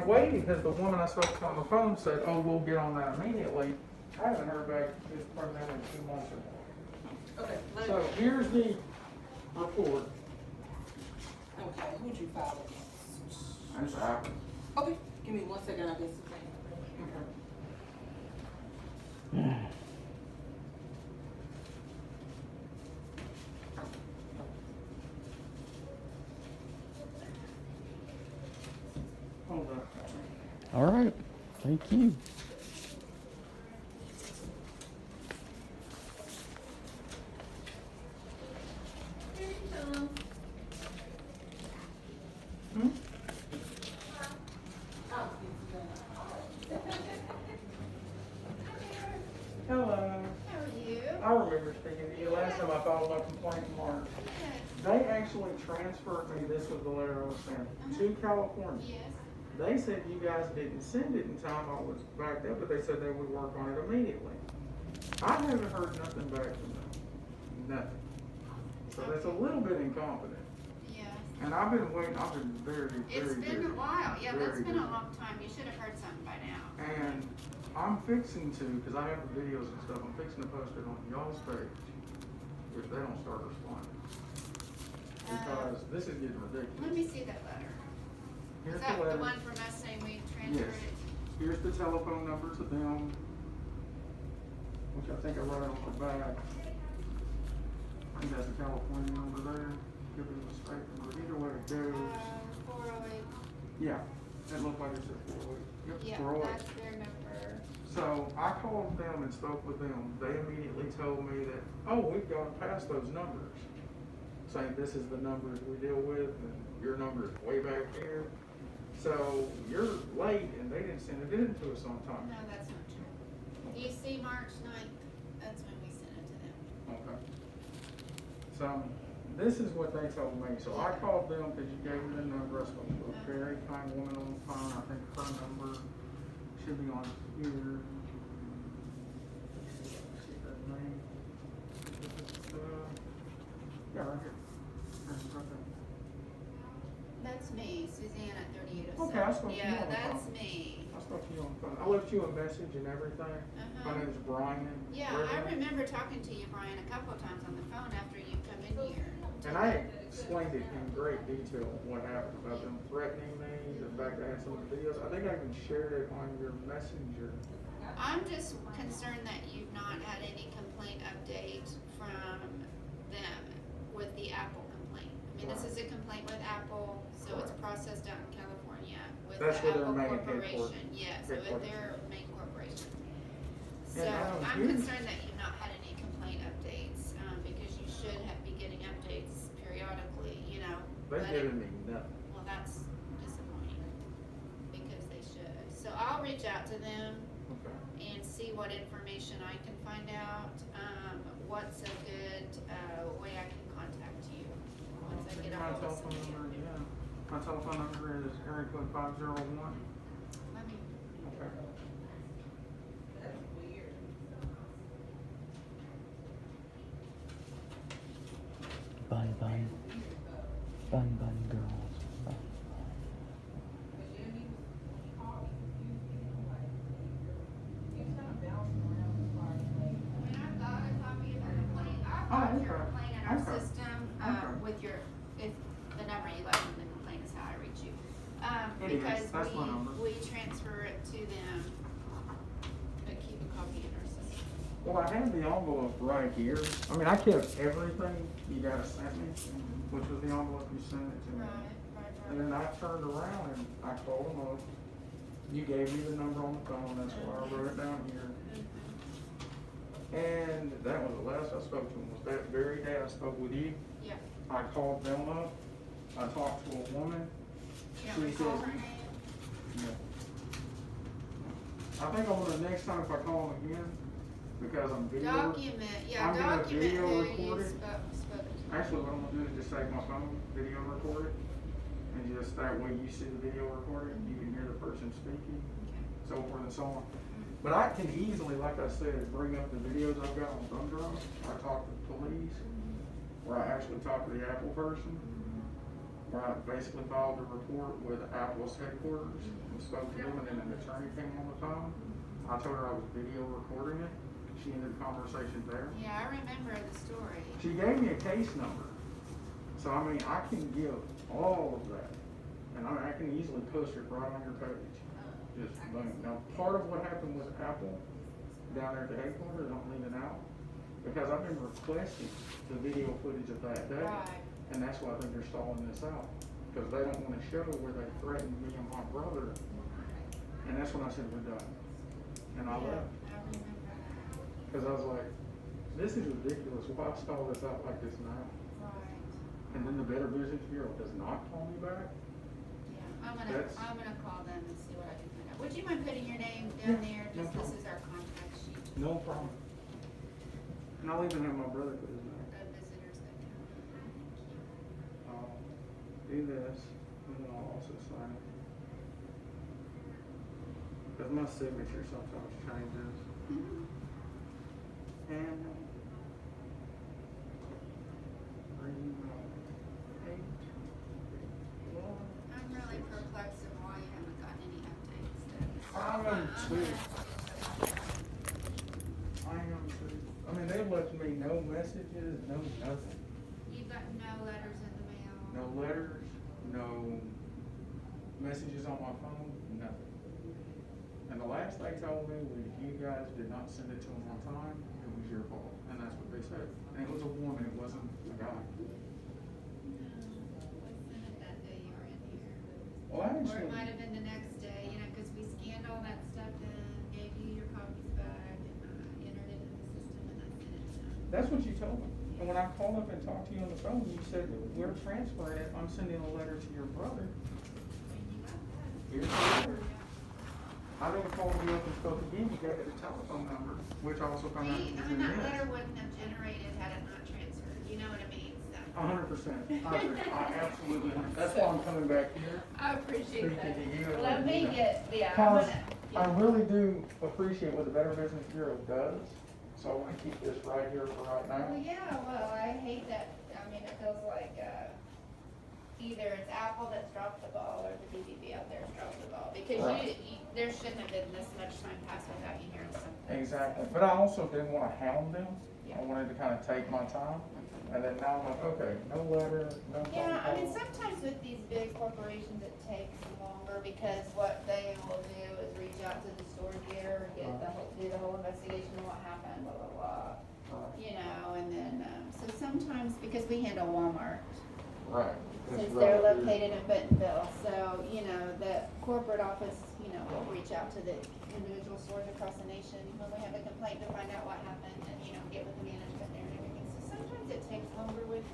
I'm waiting because the woman I spoke to on the phone said, oh, we'll get on that immediately. I haven't heard back from them in 2 months or more. Okay. So here's the report. Okay, who'd you file against? That's Apple. Okay, give me 1 second, I'll get some. Hold up. All right. Thank you. Hmm? Hello. How are you? I remember speaking to you last time I filed my complaint in March. They actually transferred me, this was the letter I was sent, to California. Yes. They said you guys didn't send it in time, I was backed up, but they said they would work on it immediately. I haven't heard nothing back from them, nothing. So that's a little bit incompetent. Yes. And I've been waiting, I've been very, It's very been busy. a while. Yeah, Very that's been busy. a long time. You should have heard something by now. And I'm fixing to, because I have the videos and stuff, I'm fixing to post it on y'all's page if they don't start responding. Because this is getting ridiculous. Let me see that letter. Here's Is that the letter. the one from us saying we transferred Yes. it? Here's the telephone number to them, which I think I wrote on the back. I think that's the California number there. Could be a mistake number. Either way it goes. 408. Yeah, it looked like it said 408. Yep, Yeah, 408. that's their number. So I called them and spoke with them. They immediately told me that, oh, we've gone past those numbers. Saying this is the numbers we deal with and your number is way back here. So you're late and they didn't send it in to us on time. No, that's not true. You see March 9th, that's when we sent it to them. Okay. So this is what they told me. So I called them because you gave me the number. I spoke to a very kind woman on the phone. I think her number should be on here. See her name. Yeah, right here. Right there. That's me, Suzanne at 3807. Okay, I spoke to you Yeah, on the that's phone. me. I spoke to you on the phone. I left you a message and everything. My name is Brian. Yeah, I remember talking to you, Brian, a couple of times on the phone after you come in here. And I explained it in great detail what happened about them threatening me, the fact I had some of the videos. I think I even shared it on your messenger. I'm just concerned that you've not had any complaint update from them with the Apple complaint. I mean, this is a complaint with Apple, so it's processed out in California with the That's where their Apple main Corporation. Yes, with headquarters. their main corporation. So And I was I'm huge. concerned that you've not had any complaint updates, because you should be getting updates periodically, you know. They've but it- given me nothing. Well, that's disappointing, because they should. So I'll reach out to them Okay. and see what information I can find out, what's a good, way I can contact you once I get My a hold of telephone somebody. number, yeah. My telephone number is area code 501. Let me, Okay. Bun, bun. Bun, bun, girls. Bun. I mean, I've got a copy of your complaint, I've Oh, got your okay. complaint in our Okay. system, Okay. with your, if the number you left in the complaint is how I reach you. It is. Because That's my number. we transfer it to them, but keep a copy in our system. Well, I have the envelope right here. I mean, I kept everything you guys sent me, which was the envelope you sent it to me. And then I turned around and I called them up. You gave me the number on the phone, that's why I wrote it down here. And that was the last I spoke to them, was that very day I spoke with you. Yeah. I called them up, I talked to a woman. You She don't recall said- her name? Yeah. I think I'm gonna, next time if I call them again, because I'm video. Document, yeah, I'm gonna document video who record you it. spoke to. Actually, what I'm gonna do is just take my phone, video record it, and just that way you see the video recorded, you can hear the person speaking, so forth and so on. But I can easily, like I said, bring up the videos I've got on thumb drive. I talk to the police, where I actually talk to the Apple person. where I basically filed a report with Apple's headquarters and spoke to them, and then an attorney came on the phone. I told her I was video recording it. She ended the conversation there. Yeah, I remember the story. She gave me a case number. So, I mean, I can give all of that. And I can easily post it right on your page. Just boom. Now, part of what happened with Apple down there at the headquarters, I'm leaving out, because I've been requesting the video footage of that day. Right. And that's why I think they're stalling this out. Because they don't want to show where they threatened me and my brother. And that's when I said, we're done. And I left. I remember that. Because I was like, this is ridiculous. Why stall this out like this now? Right. And then the Better Business Bureau does not call me back? Yeah, I'm That's- gonna call them and see what I can find out. Would you mind putting your name down there? no Just problem. this is our contact sheet. No problem. And I'll even have my brother put his name. Visitors that come. I'll do this, and then I'll also sign it. Because my signature sometimes changes. And 3, 8, 1. I'm really perplexed at why you haven't gotten any updates. I am too. I am too. I mean, they left me no messages, no nothing. You've got no letters in the mail? No letters, no messages on my phone, nothing. And the last they told me was you guys did not send it to them on time, it was your fault. And that's what they said. And it was a woman, it wasn't a guy. No, I sent it that day you were in here. Well, Or it actually, might have been the next day, you know, because we scanned all that stuff in, gave you your copies back, and entered it in the system, and I sent it to them. that's what you told me. And when I called up and talked to you on the phone, you said, we're transferring it, I'm sending a letter to your brother. And you got that. Here's the letter. I then called you up and spoke again, you gave it a telephone number, which also found out See, was I mean, in that this. letter wouldn't have generated had it not transferred, you know what I mean, so. 100%. I agree. I absolutely, that's why I'm coming back here. I appreciate Speaking that. to you. Let me get, yeah, I'm Cause gonna. I really do appreciate what the Better Business Bureau does, so I wanna keep this right here for right Well, now. yeah, well, I hate that, I mean, it feels like, either it's Apple that's dropped the ball or the BBB out there's dropped the ball. Because Right. there shouldn't have been this much time passed without you hearing something. Exactly, but I also didn't wanna hound them, Yeah. I wanted to kinda take my time, and then now I'm like, okay, no letter, no phone Yeah, I mean, call. sometimes with these big corporations, it takes longer because what they will do is reach out to the store here, get do the whole investigation of what happened, blah, blah, blah. You know, and then, so sometimes, because we handle Walmart, Right. It's since they're right here. located in Bentonville, so, you know, the corporate office, you know, will reach out to the individual stores across the nation when we have a complaint to find out what happened and, you know, get with the management there and everything. So sometimes it takes longer with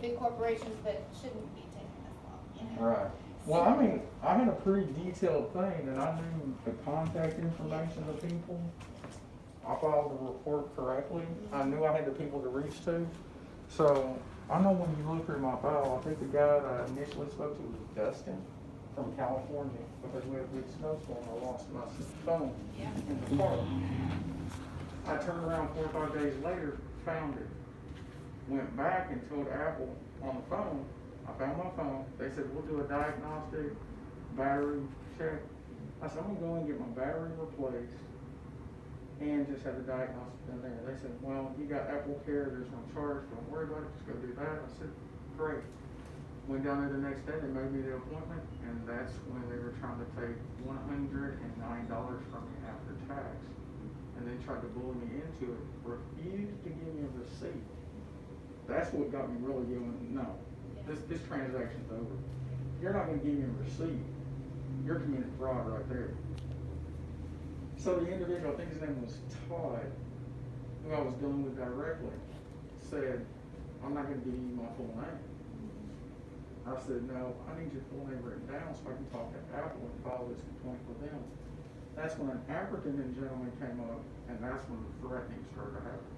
big corporations, but it shouldn't be taking this long, you know? Right. Well, I mean, I had a pretty detailed thing, and I knew the contact information of people. I filed the report correctly. I knew I had the people to reach to. So, I know when you look through my file, I think the guy that I initially spoke to was Dustin from California, because we had a big snowstorm, I lost my phone Yeah. in the car. I turned around 4 or 5 days later, found it. Went back and told Apple on the phone, I found my phone. They said, we'll do a diagnostic battery check. I said, I'm gonna go and get my battery replaced and just have the diagnostic done there. They said, well, you got Apple Care, there's no charge, don't worry about it, just go do that. I said, great. Went down there the next day, they made me the appointment, and that's when they were trying to take $109 from me after tax. And they tried to bully me into it, refused to give me a receipt. That's what got me really going, no, this transaction's over. You're not gonna give me a receipt, you're committing fraud right there. So the individual, I think his name was Todd, who I was dealing with directly, said, I'm not gonna give you my full name. I said, no, I need your full name written down so I can talk to Apple and file this complaint with them. That's when an African gentleman came up, and that's when the threatening started to happen.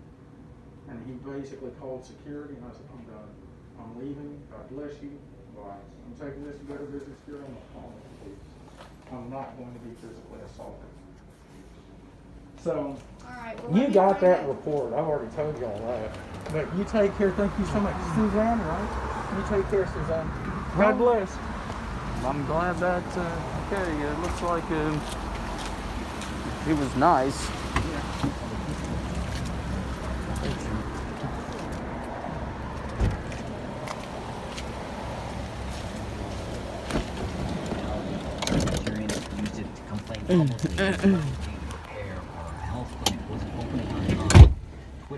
And he basically called security, and I said, I'm done. I'm leaving, God bless you, bye. I'm taking this to Better Business Bureau, I'm not calling the police. I'm not going to be physically assaulted. So, Alright, well. you let me got find that out. report, I've already told you all that. But you take care, thank you so much. Suzanne, right? You take care, Suzanne. God bless. I'm glad that, okay, it looks like he was nice. Used it to complain publicly.